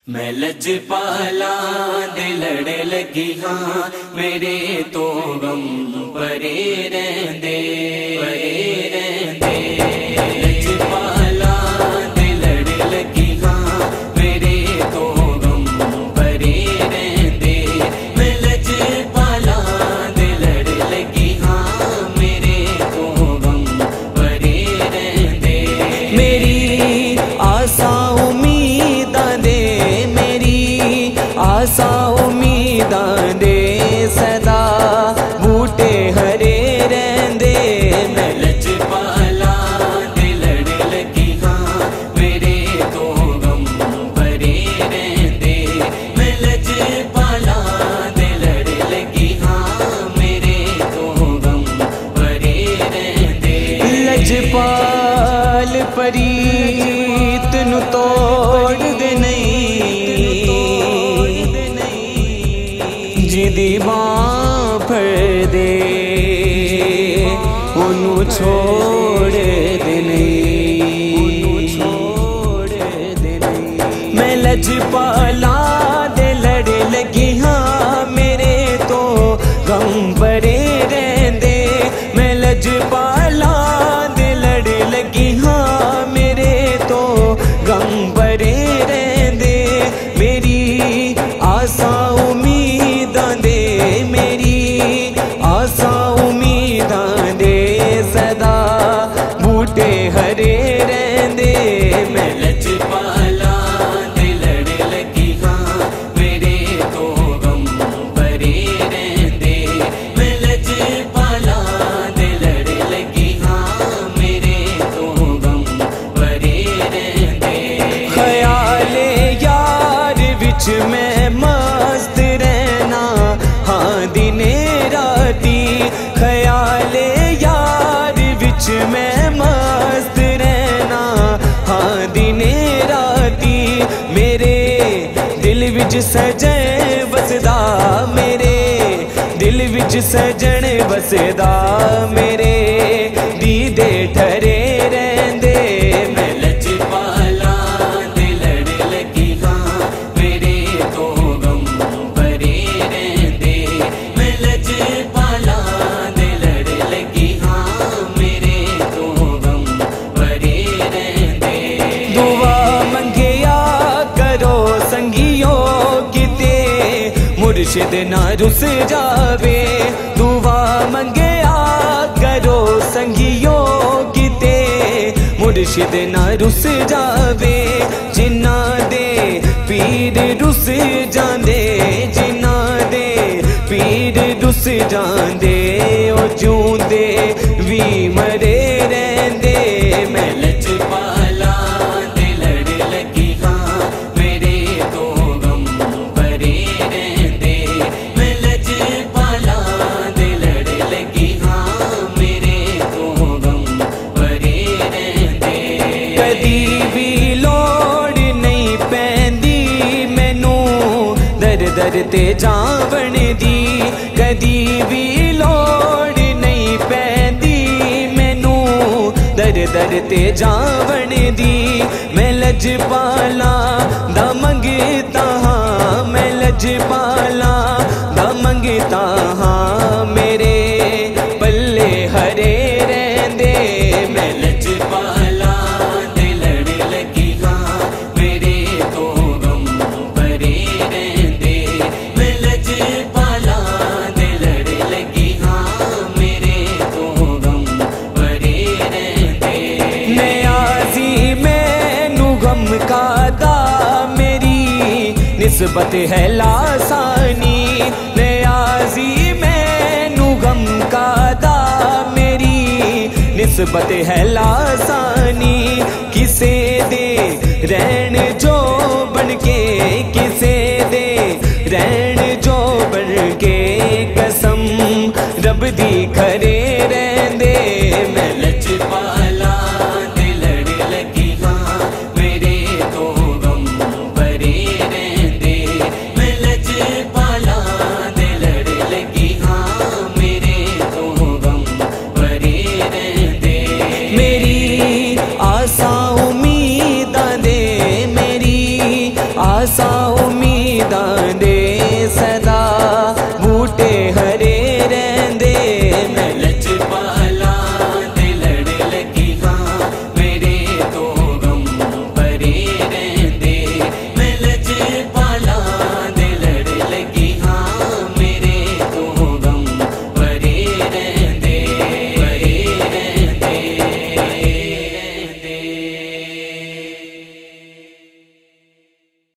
मैं लजपाला दे लड़े लगी हाँ मेरे तो गम परे रहंदे लजपाला दे लड़े लगी हाँ मेरे तो गम परे रहंदे मैं लजपाला दे लड़े लगी हाँ मेरे तो गम परे रहंदे मेरी आसा आसा उम्मीदां दे सदा बूटे हरे रहंदे मैं लजपाला दे लड़े लगी हाँ मेरे तो गम भरे रहंदे मैं लजपाला दे लड़े लगी हाँ मेरे तो गम भरे रहंदे लजपाल परीत नु तोड़ दे जिदी बां फड़ दे उन्हों छोड़ दे मैं लजपाला दे लड़े लगी हाँ मेरे तो गम भरे रहंदे मैं लजपाला दे लड़े लगी हाँ मेरे तो गम भरे रहंदे मेरी आसा हरे रहंदे मैं लजपाला दे लड़े लगी हाँ मेरे तो गम भरे रहंदे मैं लजपाला दे लड़े लगी हाँ मेरे तो गम भरे रहंदे ख्याले यार विच मैं मस्त रहना हाँ दिने राती ख्याले यार विच मैं मस्त रहना हाँ दिने राती मेरे दिल विच सजन बसदा मेरे दिल विच सजन बसदा मेरे दीदे ठरे रहंदे मैं लजपाला दे लड़े लगी हाँ मेरे तो गम भरे रहंदे मैं लजपाला दे लड़े लगी हाँ मेरे तो गम भरे रहंदे दुआ मंगिया करो संगियो किते मुर्शिद ना रुस जावे दुआ मंगिया करो संगियो किते मुर्शिद ना रुस जावे जिन्ना दे पीर रुस जांदे जिन्ना दे पीर रुस जांदे ओ जूंदे वी मरे रहंदे मैं लजपाला दे लड़े लगी हाँ मेरे तो गम भरे रहंदे मैं लजपाला दे लड़े लगी हाँ मेरे तो गम भरे रहंदे कदी भी लोड़ नहीं पैंदी मैनू दर दर ते जावण दी कदी भी लोड़ नहीं पैंदी मैनू दर दर ते जावण दी मैं लजपाला दा मंगता हाँ मैं लजपाला दा मंगता हाँ मेरे पल्ले हरे रहंदे मैं लजपाला दे लड़े लगी हाँ मेरे तो गम भरे रहंदे मैं लजपाला दे लड़े लगी हाँ मेरे तो गम भरे रहंदे नियाज़ी मैनू गम का दा मेरी निस्बत है लासानी नियाज़ी मैनू गम का दा मेरी निस्बत है लासानी किसे दे रहन जो